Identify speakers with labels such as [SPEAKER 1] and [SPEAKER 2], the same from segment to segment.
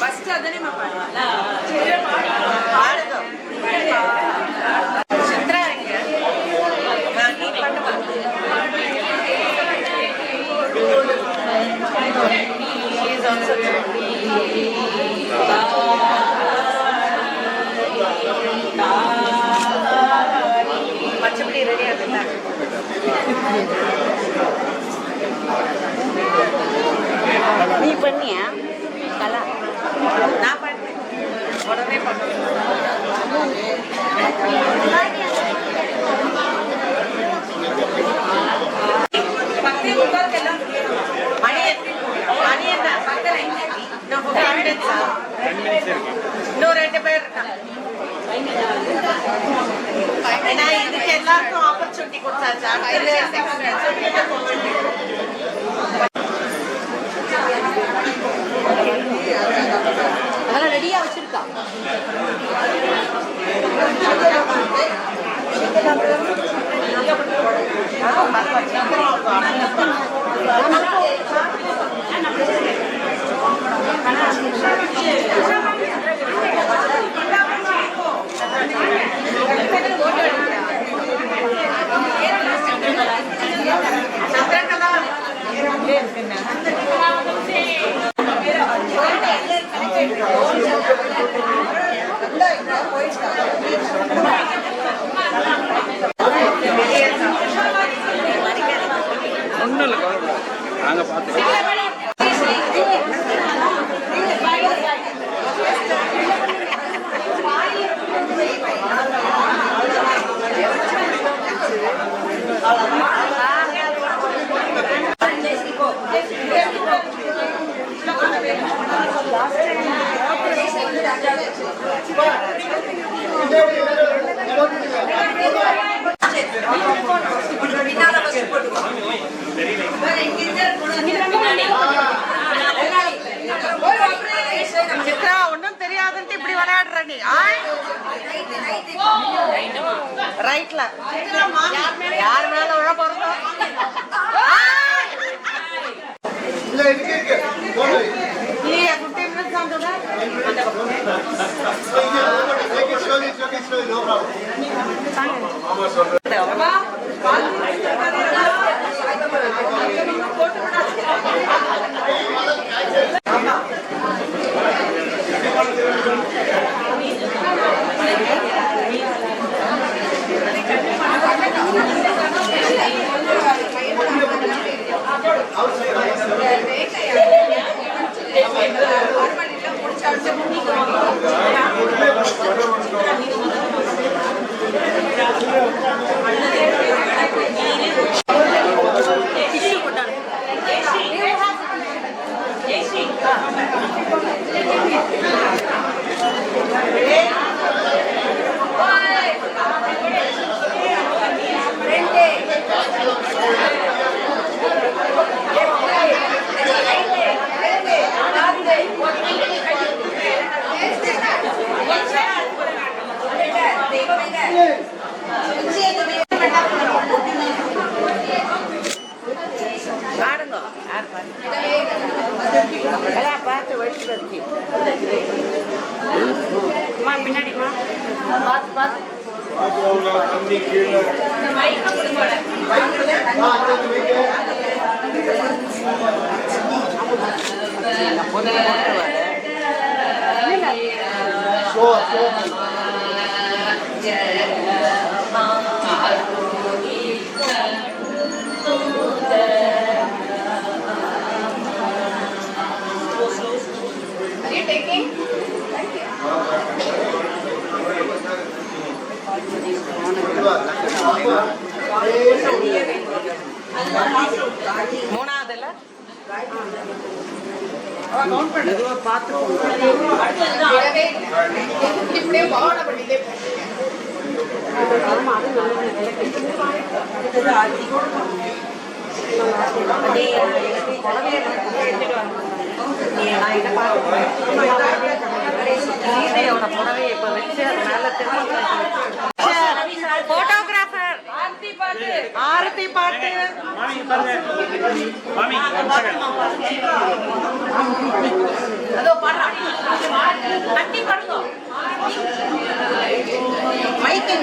[SPEAKER 1] First ಅದನ್ನೇ ಚಿತ್ರ ಪಚ್ಚಪುಡಿ ready ಆಗುತ್ತಾ நீ பண்ணியா கலா நான் பண்ணேன் உடனே பண்ணுவேன் இன்னும் 2 பேர் இருக்காங்க. இதுக்கு எல்லாருக்கும் ஆப்பர்ச்சுனிட்டி கொடுத்தாச்சா? அதெல்லாம் ரெடியா வச்சிருக்கா. ஒன்றும் இல்லை நாங்கள் பார்த்து அவ்வளோதான். சித்ரா ஒன்னும் தெரியாதுன்ட்டு இப்படி விளையாடுற நீ ரைட்ல யார் மேல விழ போறதோ இல்லையா 15 minutes ஆகுதா பார்த்து வடிச்சு பின்னாடிமா பார்த்து பார்த்து மூணாவதுல பார்த்து சீதையோட புடவை இப்ப வச்சு அது மேல போட்டோகிராஃபர் ஆரத்தி பாட்டு அதோ பாடுறான் கட்டி பாடுங்க மைக்கு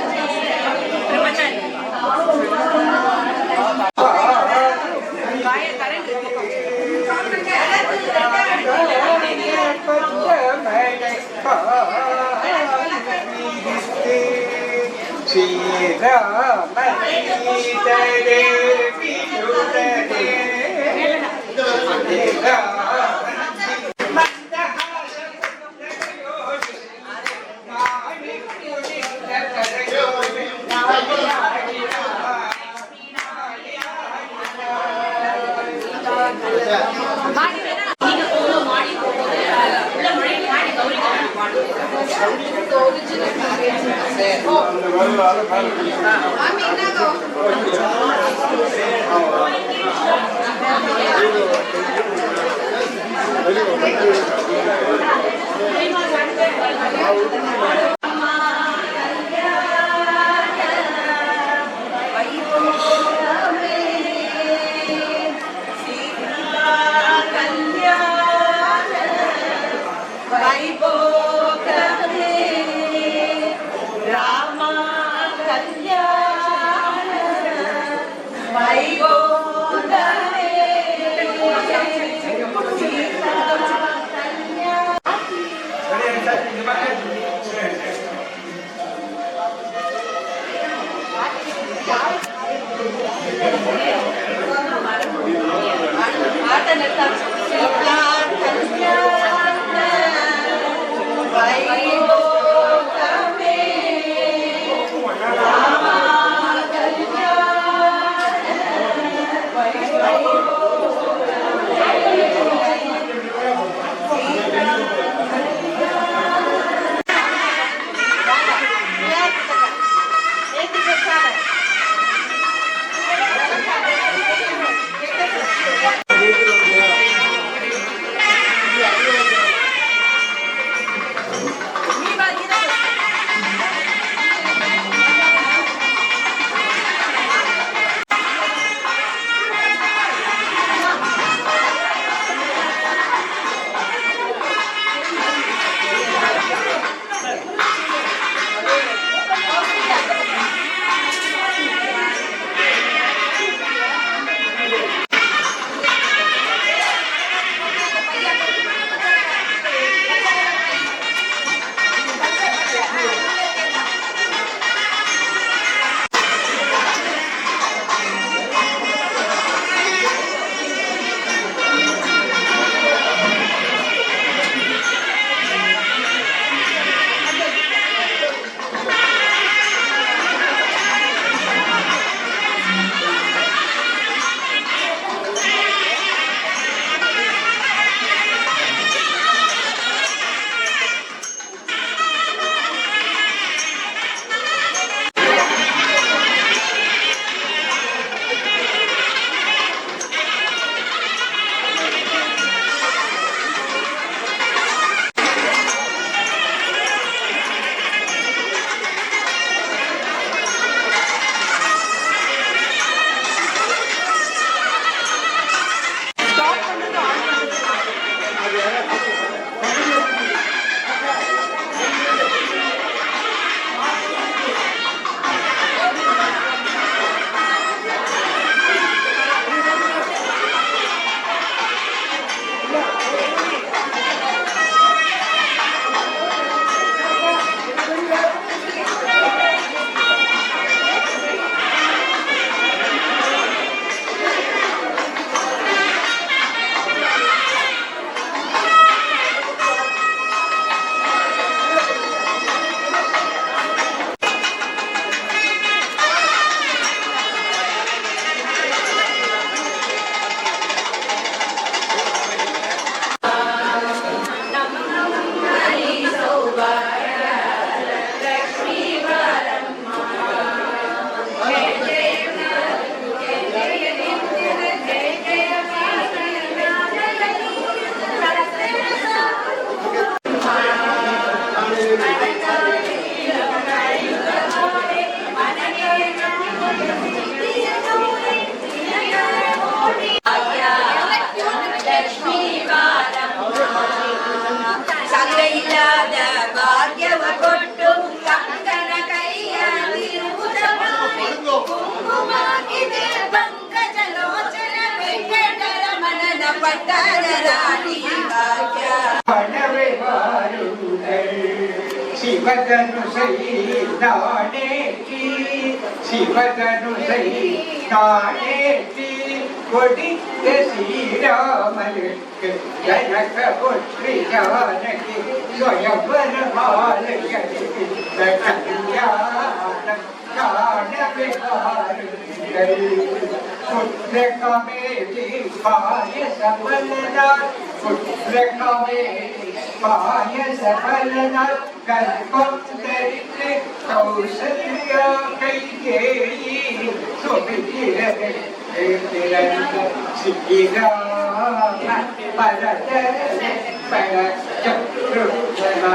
[SPEAKER 2] ಇಲ್ಲದ ಭಾಗ್ಯವ ಕೊಟ್ಟು ಕಂಕಣ ಕೈಯ ಕುಂಕುಮಾಗಿದೆ ಪಂಕಜಲೋಚನ ವೆಂಕಟರಮಣನ ಪಟ್ಟಣ ರಾಣಿ ಭಾಗ್ಯ
[SPEAKER 3] ಶಿವಧನು ಸಹಿ ನಾಣೇಟಿ ಶಿವಧನು ಸಹಿ ನಾಣೇಟಿ ಕೊಡಿದ್ದ ಶ್ರೀರಾಮನಿಗೆ ಜನಕ ಪುತ್ರಿ ಜಾನಕಿ ಸ್ವಯಂವರ ಬಾಲಕನಿಗೆ ಕಲ್ಯಾಣ ಕಾಣವೆ पुत्र कमेली पाय सफलना पुत्र कमेली पाय सफलना कल्पम दरिद्र कौशल्या कैकेयी सुमितिरते श्रीराम भरत शत्रुघ्ना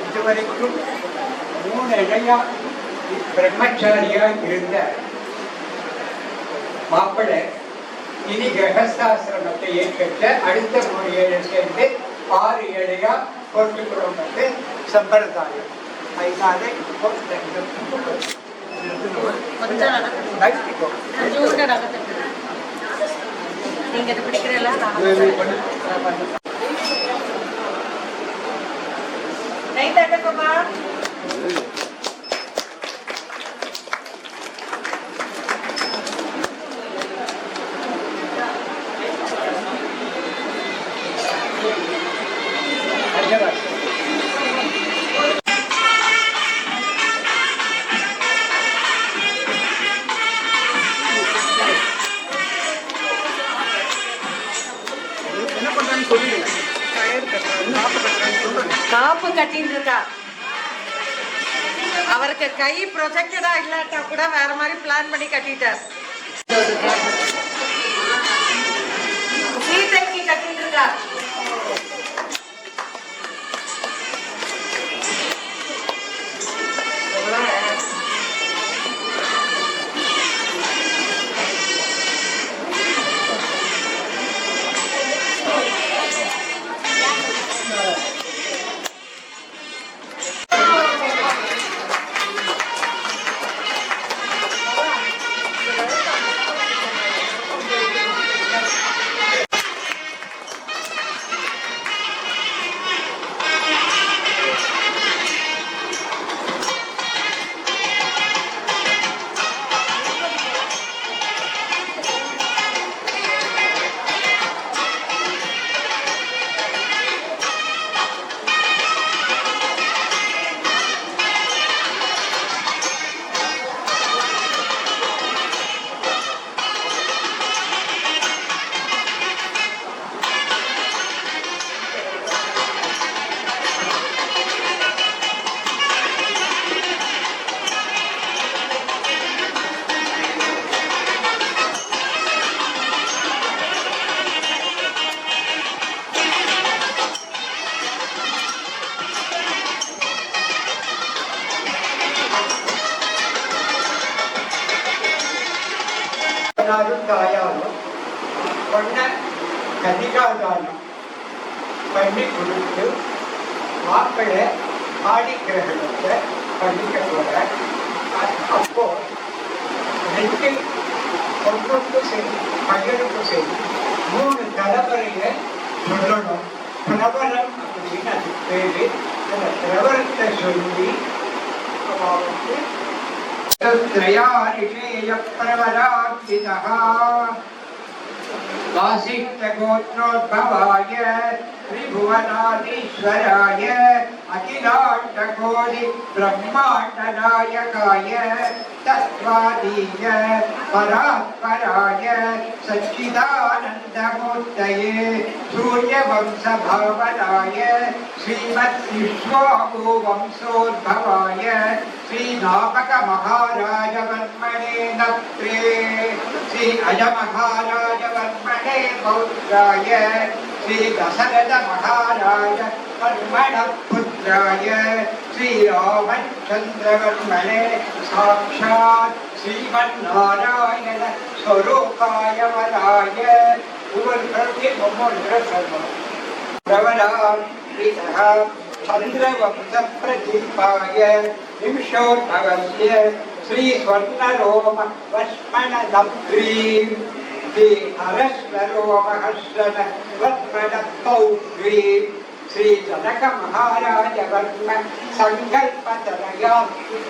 [SPEAKER 3] இதுவரைக்கும் 3 இடையா பிரம்மச்சாரியா இருந்த மாப்பிள்ளை இனி கிரகஸ்தாசிரமத்தை ஏற்கற்ற அடுத்த 3 ஏழை சேர்ந்து 6 ஏழையா போட்டுக்கிறோம் வந்து சம்பிரதாயம். அதனால
[SPEAKER 1] நீங்க பிடிக்கிறீங்களா காப்பு கட்டின்னு இருக்கா. அவருக்கு கை ப்ரொஜெக்டடா இல்லாட்டா கூட வேற மாதிரி பிளான் பண்ணி கட்டிட்டார். சீதைக்கு கட்டின்னு இருக்கா.
[SPEAKER 3] தாயாரும் பொண்ண கதிகாதானம் பண்ணி கொடுத்து மாப்பிள்ளை ஆடி கிரகணத்தை பண்ணிக்க போற. அப்போ 2 பொண்ணுக்கும் சரி பையனுக்கும் சரி 3 தலைமுறையை சொல்லணும். பிரபலம் அப்படின்னு அது பேரு. அந்த பிரபலத்தை சொல்லி அவனுக்கு प्रवरार्चितः वासिष्ठगोत्रोद्भवाय त्रिभुवनाधीश्वराय अखिलाण्डकोटि ब्रह्माण्डनायकाय तत्त्वादीय परात्पराय सच्चिदानन्दमूर्तये सूर्यवंशभावनाय श्रीमद्विश्वाभुवंशोद्भवाय श्रीनामकमहाराजवर्मणे नत्रे श्री अजमहाराजवर्मणे पौत्राय श्री दशरथमहाराज वर्मणपुत्राय श्रीरामचन्द्रवर्मणे साक्षात् श्रीमन्नारायण स्वरूपाय वराय चन्द्रवंशप्रदीपाय निमिषोद्भवस्य श्रीस्वर्णरोम वस्मणदग्रीं श्री हरस्वरोमहर्षण वत्मणपौग्रीं श्री जनक महाराज वर्म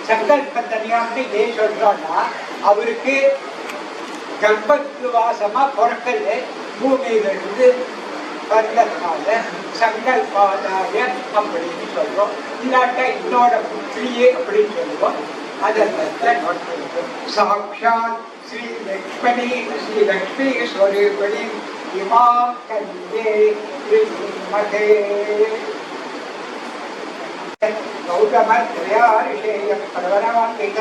[SPEAKER 3] சங்கல்பத்தனையான்னு ஏன் சொல்றோம்னா அவருக்கு கர்ப்பவாசமா பிறக்கல பூமியிலிருந்து வந்ததுனால சங்கல்பாதாய அப்படின்னு சொல்றோம். இல்லாட்டா இன்னோட புத்திரியே அப்படின்னு சொல்லுவோம். அதெல்லாம் சாட்சாத் ஸ்ரீ லக்ஷ்மி ஸ்வரூபிணி இமாம் கந்தே மகே गौतमत्रयाऋषेय प्रवरवान्वित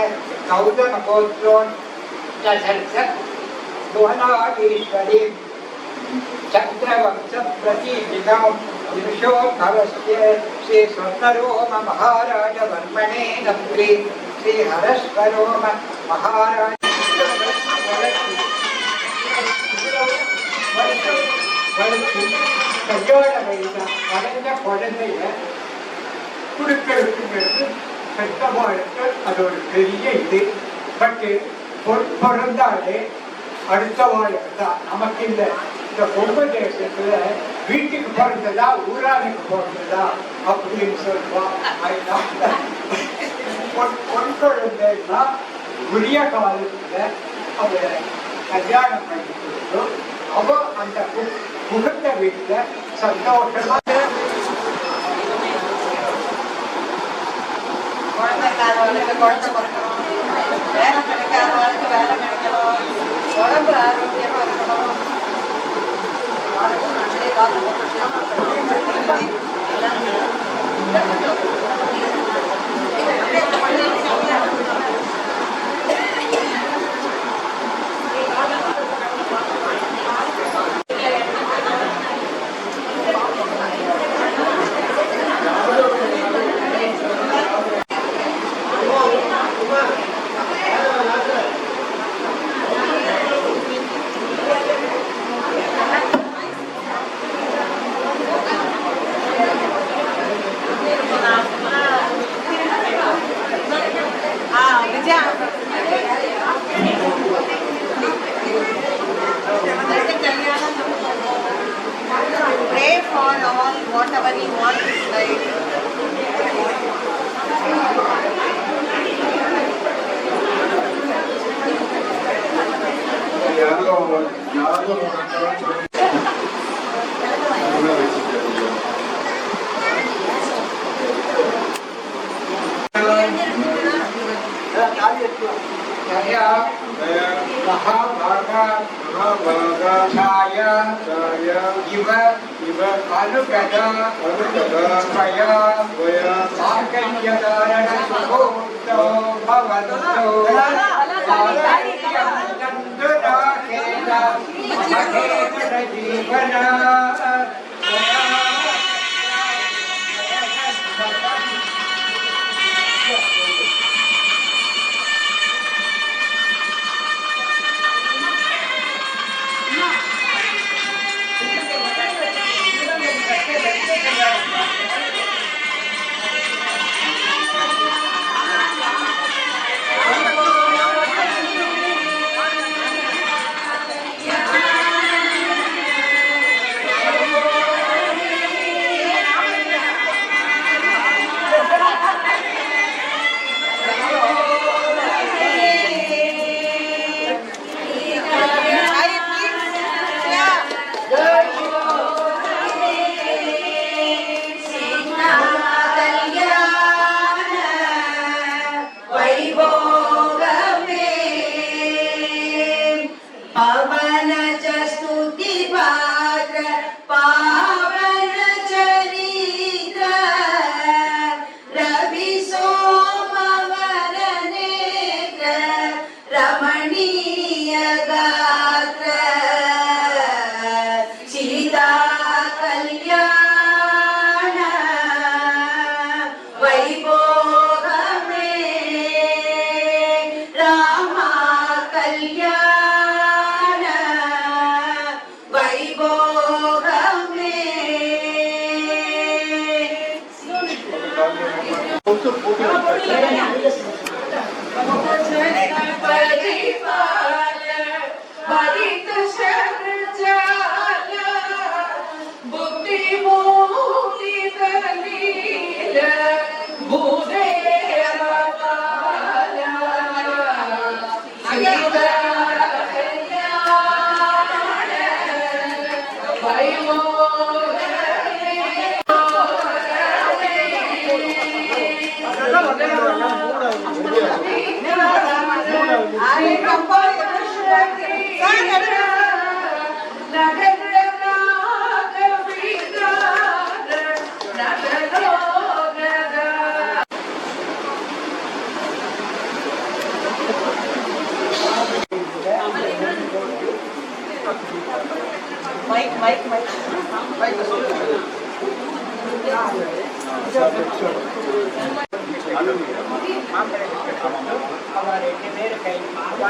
[SPEAKER 3] गौतमगोत्रोच्चर्षभुवनाधीश्वरी चन्द्रवंशप्रतिनिधां निमिषोद्भवस्य श्री स्वर्णरोम महाराजवर्मणे नम्री श्री हरस्वरोम महाराज கல்யாண வயசு அடைஞ்ச குழந்தைய குடுக்கிறதுங்கிறது கஷ்டமாயிருக்கு. அது ஒரு பெரிய இது. பட்டு பிறந்தாலே அடுத்த வாழ்க்கை தான் நமக்கு. இந்த பொம்பை தேசத்துல வீட்டுக்கு பிறந்ததா ஊரானுக்கு பிறந்ததா அப்படின்னு சொல்லுவான். பொன் குழந்தைன்னா உரிய காலத்துல அவரை கல்யாணம் பண்ணி கொடுத்தோம். அவ அந்த புகுந்த வீட்டுல சந்தோஷமா
[SPEAKER 1] குழந்தை இல்லாதவளுக்கு குழந்தை பிறக்கணும், வேலை கிடைக்காதவளுக்கு வேலை கிடைக்கணும், உடம்பு ஆரோக்கியமா இருக்கணும், நம்மளே pray for all whatever you want in life.
[SPEAKER 3] महाभागाय इव अनुगदा स्वया साकल्यधारण सुखोक्तो भवन्तो जीवना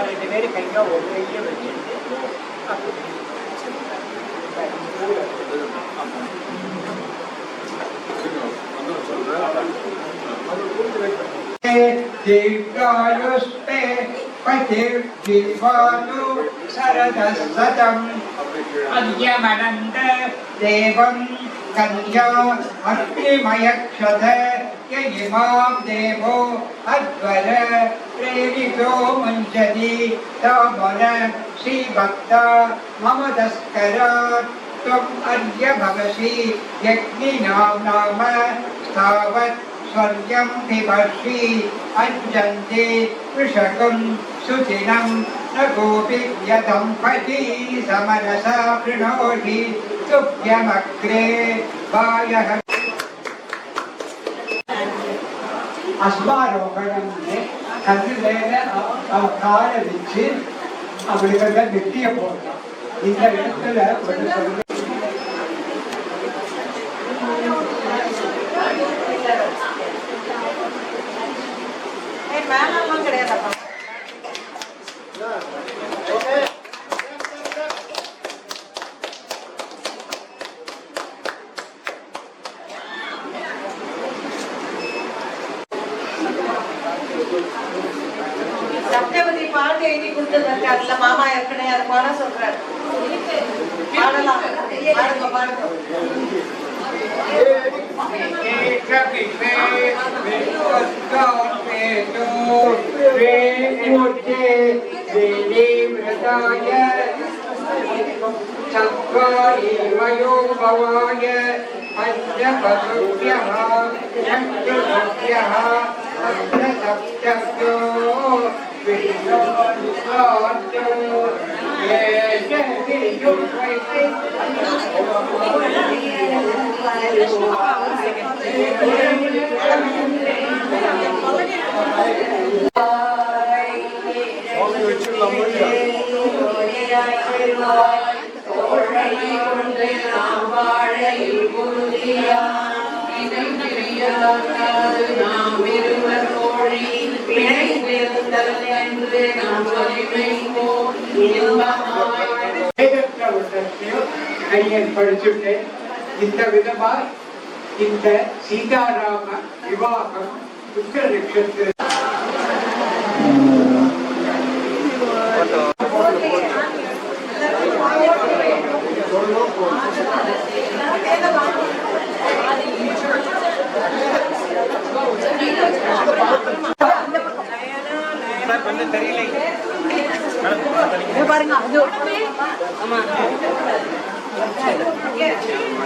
[SPEAKER 3] ரெண்டு பேரு கையில ஒரு கையை வச்சுட்டு दीर्घायुष्टे पतिर्जीवानु शरदशतम् अद्यमनन्द देवं कन्या अग्निमयक्षत य इमां देवो अध्वर प्रेरितो मुञ्चति तामन श्रीभक्ता मम तस्करात् त्वम् अद्य भवसि यज्ञिनां नाम स्थावत् स्वर्गं पिबसि अञ्जन्ते कृषकं सुदिनं न गोपि यतं पति समनसा कृणोति तुभ्यमग्रे वायः அஸ்மாரோகணம் கல்லில் காலை வச்சு அவளுக்கு நெட்டிய போடலாம். இந்த இடத்துல ஒரு சொல்லு
[SPEAKER 1] மேலாம் கிடையாதப்பா. சப்தவதி பாட்டு எழுதி கொடுத்ததற்கு அதுல மாமா ஏற்கனவே அது பாட சொல்றாரு. பாடலாம், பாடுங்க பாடுங்க.
[SPEAKER 3] படிச்சுட்டு இந்த விதமா இந்த சீதாராம விவாகம் உத்திர நட்சத்திர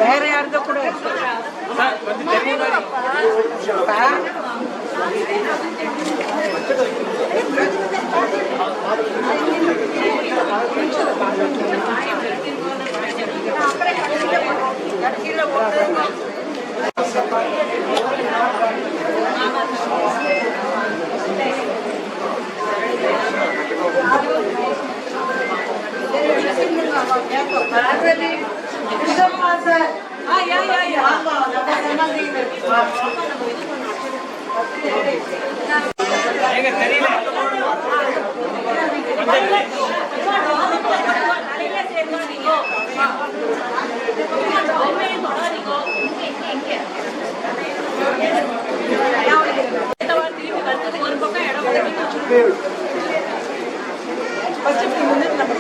[SPEAKER 1] வேற யாருதோ கூட ஃபர்ஸ்ட் இப்படி முன்னாடி நம்ம